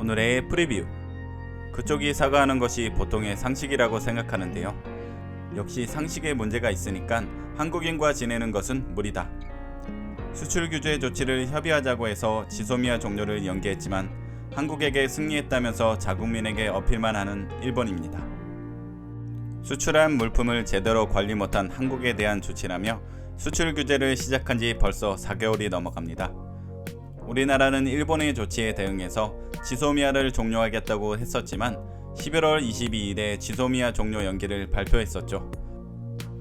오늘의 프리뷰. 그쪽이 사과하는 것이 보통의 상식이라고 생각하는데요. 역시 상식에 문제가 있으니까 한국인과 지내는 것은 무리다. 수출 규제 조치를 협의하자고 해서 지소미아 종료를 연기했지만 한국에게 승리했다면서 자국민에게 어필만 하는 일본입니다. 수출한 물품을 제대로 관리 못한 한국에 대한 조치라며 수출 규제를 시작한 지 벌써 4개월이 넘어갑니다. 우리나라는 일본의 조치에 대응해서 지소미아를 종료하겠다고 했었지만 11월 22일에 지소미아 종료 연기를 발표했었죠.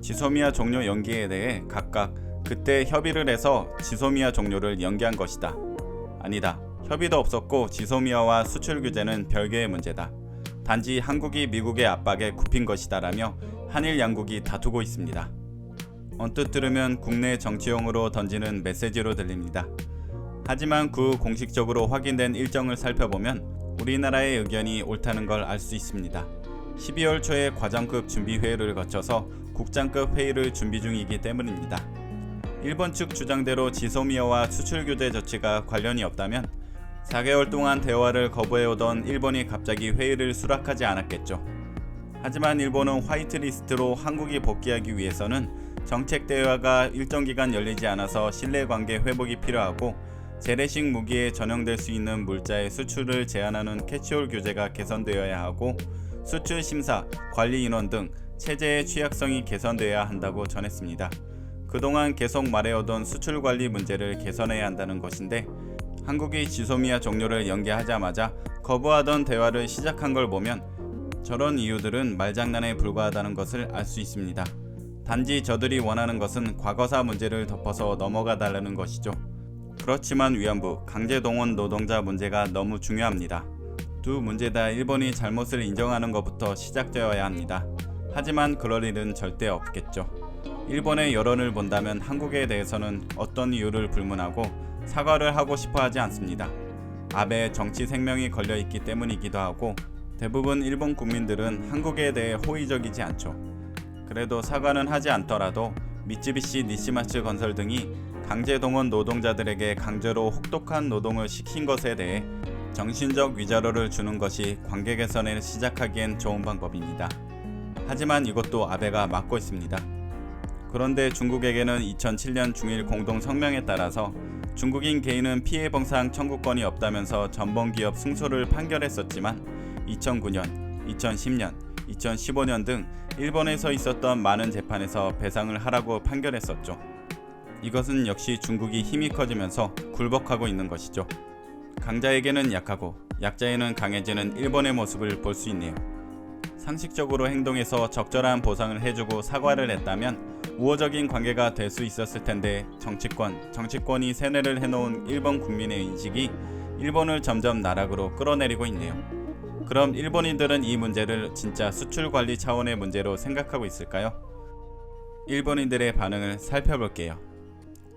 지소미아 종료 연기에 대해 각각 그때 협의를 해서 지소미아 종료를 연기한 것이다. 아니다. 협의도 없었고 지소미아와 수출 규제는 별개의 문제다. 단지 한국이 미국의 압박에 굽힌 것이다 라며 한일 양국이 다투고 있습니다. 언뜻 들으면 국내 정치용으로 던지는 메시지로 들립니다. 하지만 그 공식적으로 확인된 일정을 살펴보면 우리나라의 의견이 옳다는 걸 알 수 있습니다. 12월 초에 과정급 준비회의를 거쳐서 국장급 회의를 준비 중이기 때문입니다. 일본 측 주장대로 지소미아와 수출 규제 조치가 관련이 없다면 4개월 동안 대화를 거부해오던 일본이 갑자기 회의를 수락하지 않았겠죠. 하지만 일본은 화이트리스트로 한국이 복귀하기 위해서는 정책 대화가 일정 기간 열리지 않아서 신뢰관계 회복이 필요하고 재래식 무기에 전용될 수 있는 물자의 수출을 제한하는 캐치홀 규제가 개선되어야 하고 수출 심사, 관리 인원 등 체제의 취약성이 개선되어야 한다고 전했습니다. 그동안 계속 말해오던 수출 관리 문제를 개선해야 한다는 것인데 한국이 지소미아 종료를 연기하자마자 거부하던 대화를 시작한 걸 보면 저런 이유들은 말장난에 불과하다는 것을 알 수 있습니다. 단지 저들이 원하는 것은 과거사 문제를 덮어서 넘어가달라는 것이죠. 그렇지만 위안부, 강제동원 노동자 문제가 너무 중요합니다. 두 문제 다 일본이 잘못을 인정하는 것부터 시작되어야 합니다. 하지만 그럴 일은 절대 없겠죠. 일본의 여론을 본다면 한국에 대해서는 어떤 이유를 불문하고 사과를 하고 싶어 하지 않습니다. 아베의 정치 생명이 걸려있기 때문이기도 하고 대부분 일본 국민들은 한국에 대해 호의적이지 않죠. 그래도 사과는 하지 않더라도 미쯔비시 니시마츠 건설 등이 강제동원 노동자들에게 강제로 혹독한 노동을 시킨 것에 대해 정신적 위자료를 주는 것이 관계 개선을 시작하기엔 좋은 방법입니다. 하지만 이것도 아베가 막고 있습니다. 그런데 중국에게는 2007년 중일 공동성명에 따라서 중국인 개인은 피해보상 청구권이 없다면서 전범기업 승소를 판결했었지만 2009년, 2010년, 2015년 등 일본에서 있었던 많은 재판에서 배상을 하라고 판결했었죠. 이것은 역시 중국이 힘이 커지면서 굴복하고 있는 것이죠. 강자에게는 약하고 약자에는 강해지는 일본의 모습을 볼 수 있네요. 상식적으로 행동해서 적절한 보상을 해주고 사과를 했다면 우호적인 관계가 될 수 있었을 텐데 정치권이 세뇌를 해놓은 일본 국민의 인식이 일본을 점점 나락으로 끌어내리고 있네요. 그럼 일본인들은 이 문제를 진짜 수출 관리 차원의 문제로 생각하고 있을까요? 일본인들의 반응을 살펴볼게요.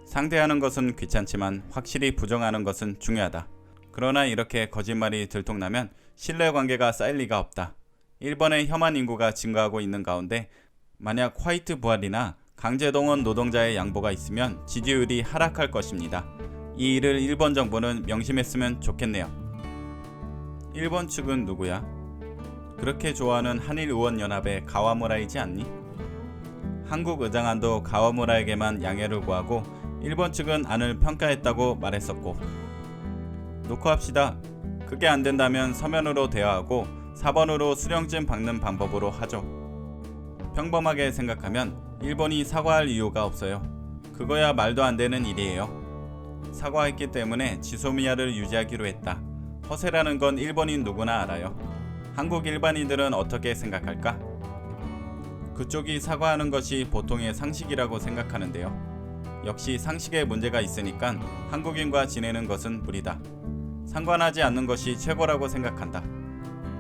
상대하는 것은 귀찮지만 확실히 부정하는 것은 중요하다. 그러나 이렇게 거짓말이 들통나면 신뢰관계가 쌓일 리가 없다. 일본의 혐한 인구가 증가하고 있는 가운데 만약 화이트 부활이나 강제동원 노동자의 양보가 있으면 지지율이 하락할 것입니다. 이 일을 일본 정부는 명심했으면 좋겠네요. 일본 측은 누구야? 그렇게 좋아하는 한일의원연합의 가와무라이지 않니? 한국 의장안도 가와무라에게만 양해를 구하고 일본 측은 안을 평가했다고 말했었고 놓고 합시다. 그게 안 된다면 서면으로 대화하고 4번으로 수령증 박는 방법으로 하죠. 평범하게 생각하면 일본이 사과할 이유가 없어요. 그거야 말도 안 되는 일이에요. 사과했기 때문에 지소미아를 유지하기로 했다. 허세라는 건 일본인 누구나 알아요. 한국 일반인들은 어떻게 생각할까? 그쪽이 사과하는 것이 보통의 상식이라고 생각하는데요. 역시 상식에 문제가 있으니까 한국인과 지내는 것은 무리다. 상관하지 않는 것이 최고라고 생각한다.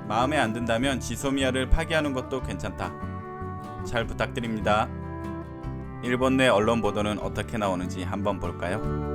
마음에 안 든다면 지소미아를 파기하는 것도 괜찮다. 잘 부탁드립니다. 일본 내 언론 보도는 어떻게 나오는지 한번 볼까요?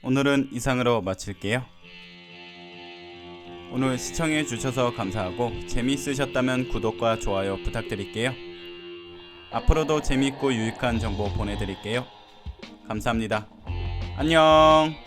오늘은 이상으로 마칠게요. 오늘 시청해 주셔서 감사하고 재미있으셨다면 구독과 좋아요 부탁드릴게요. 앞으로도 재미있고 유익한 정보 보내드릴게요. 감사합니다. 안녕.